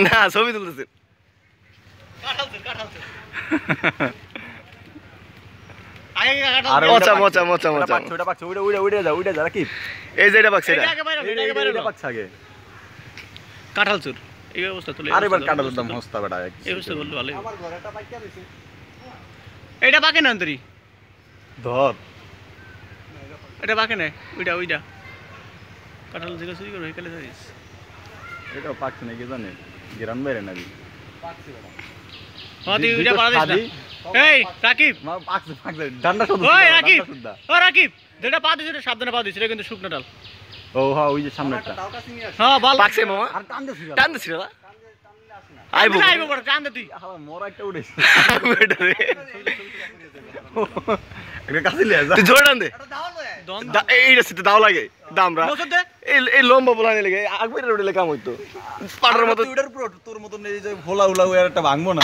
না ছবি তুলতেছেন মোচা মোচা মোচা মোচা ওটা পাকছে ওইটা ওইটা ওইটা যা ওইটা যা রাকিব এই যে এটা পাকছে এটা পাকছে আগে কাঁঠাল চুর এই অবস্থা তুলে আরে এবার কাঁঠালের দাম হস্তা বেটা এই অবস্থা বললে ভালো আমার ঘরে একটা পাইকা দিছে এটা পাকে না অন্তরি ধর এটা পাকে না ওইটা ওইটা কাঁঠাল থেকে চুরি করে হেকালে যাইস এটা পাকছে না কি জানে গিরান বাইরে না দি পাকছে বেটা হ্যাঁ তুই ওইটা পাড়া দিস না এই রাকিব মা পাকছে পাকছে ডান্ডা শুদ্ধ ওই রাকিব ও রাকিব যেটা পা দিছ এটা সাবধানে পা দিছ এটা কিন্তু শুকনো ডাল ও হ্যাঁ ওই যে সামনেটা হ্যাঁ বল পাকছে মামা আর টান দে টান দিছিল না আইবো আইবো বড় টান দে তুই হালা মোর একটা উড়েছে এটা রে এটা কাছে লিয়ে যা তুই জোর টান দে দন এইটা সিতে দাও লাগে দামরা মোচর দে এই লম্বা বলানি লাগে আগবের উঠলে কাম হইতো পাড়ার মতো ওইটার পুরো তোর মতন এই যে ভোলা উলা ওই একটা ভাঙবো না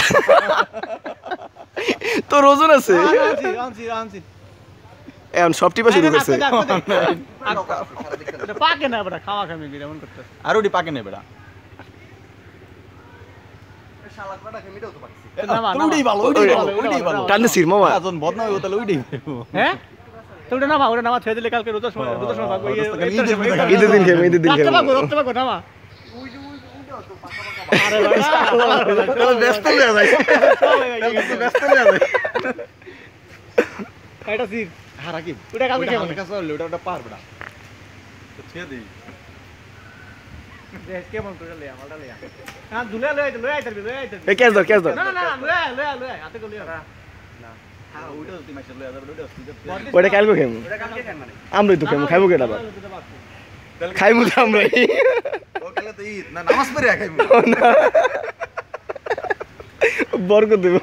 তোর ওজন আছে আনছি এখন সব টিপা শুরু করছে এটা পাকে না বড় খাওয়া খামি কি এমন করতে আর ওটি পাকে নেই বেটা ওইটাই ভালো ওইটাই ভালো ওইটাই ভালো টান দিছিস মামা এখন বদনাম হইব তাহলে ওইটাই হ্যাঁ তো ওটা নামা ওটা নামা ছেড়ে দিলে কালকে রোজার সময় পাকবো ঈদের দিন খেয়ে ঈদের দিন খেয়ে রক্ত পাকবো নামা আরে ব্যস্ত হয়ে যায় ব্যস্ত হয়ে যায় এটা সির হ্যাঁ রাকিব ওটা কালকে ওইটা খেয়ে আমার কাছে হলো, ওটা পার বেটা তো ছেড়ে দিই দেখ কেমন করে লইয়া মালটা লইয়া হ্যাঁ দুলে লই আইতারবি এই ক্যাচ দাও ক্যাচ দাও না না লই হাতে করে লইয়া না হ্যাঁ ওইটা তুই মাইছে লয়ে যাবে ওইটা তুই ওটা কালকে খেমু ওটা কালকে খান মানে আমরাই তো খেমু খাইবো কেটা আবার খাইমু তো আমরাই ও কালে তো ঈদ না নামাজ পড়ে খাইবো বরকত দেব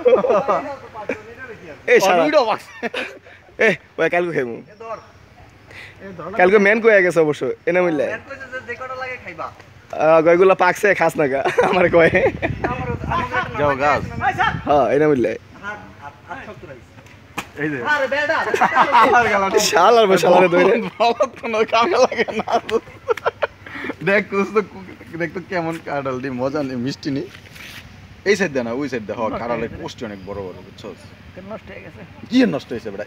এই সারা ওইটা বাক্স এ ওই কালকে খেমু কালকে মেন কইয়া গেছে অবশ্য এনে মিললে কয়গুলা পাকছে খাস না গা আমার কয় যাও গাছ হ্যাঁ এনে মিললে এই যে শালার শালারে ধরে ভালো তো না কামে লাগে না দেখ দেখ তো কেমন কাঁঠাল দি মজা নেই মিষ্টি নেই এই সাইড দে না ওই সাইড দে হ্যাঁ কাঁঠালের পোস্ট অনেক বড় বড় বুঝছো নষ্ট হয়ে গেছে কি নষ্ট হয়েছে বেটা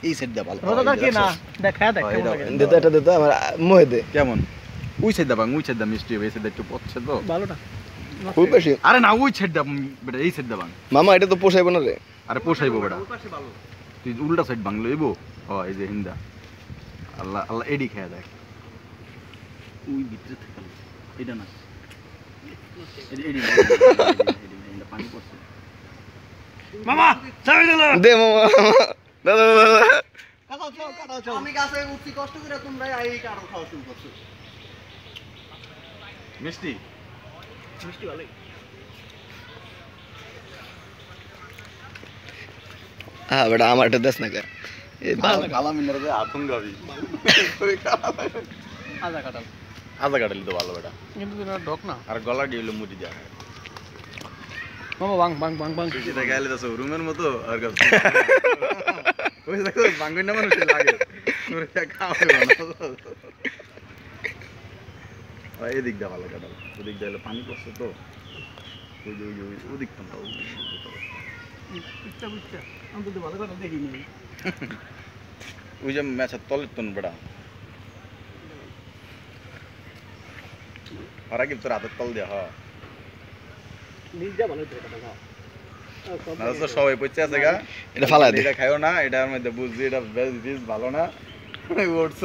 এই সাইড দে ভালো রোজাদার কি না দেখা দেখ কেমন লাগে দিতে এটা দিতে আমার মোহে দে কেমন ওই সাইড দা বাং ওই সাইড দা মিষ্টি হবে এই সাইড একটু পচছে তো ভালোটা খুব বেশি আরে না ওই সাইড দা বেটা এই সাইড দা বাং মামা এটা তো পোষাইব না রে আরে পোষাইবো বেটা তুই উল্টা সাইড বাংলো এবো ও এই যে হিন্দা আল্লাহ আল্লাহ এডি খেয়ে দেখ ওই ভিতরে থেকে এটা না এডি পানি পড়ছে মামা চাবি দিল দে মামা দাদা দাদা কাটাও আমি গাছে উঠছি কষ্ট করে তোমরা এই কারণ খাওয়া শুরু করছো মিষ্টি মিষ্টি ভালোই হ্যাঁ বেটা আমার এটা দেশ না কে কালা মিনার যে আতঙ্গাবি আজা কাটাল আজা কাটালি তো ভালো বেটা কিন্তু না ডক না আর গলা ডিলো মুটি যা মামা বাং বাং বাং বাং এটা গেলে তো রুমের মতো আর গাছ ওই দেখো বাঙ্গই না মানুষ লাগে তোর খাওয়াবে না ভাই এদিক দা ভালো কাটাল ওদিক দিলে পানি পড়ছে তো ওই যে ওদিক তো ইচ্ছা বুঝছা আমি তো ভালো কথা দেখিনি ওই যে ম্যাচের তলের তন বেড়া আর কি তোর হাতের তল দিয়া হ্যাঁ নিজে ভালো তো কথা না তো সবাই পড়ছে আছে গা এটা ফালা দে এটা খাইও না এটার মধ্যে বুঝছি এটা বেশ ভালো না ওটস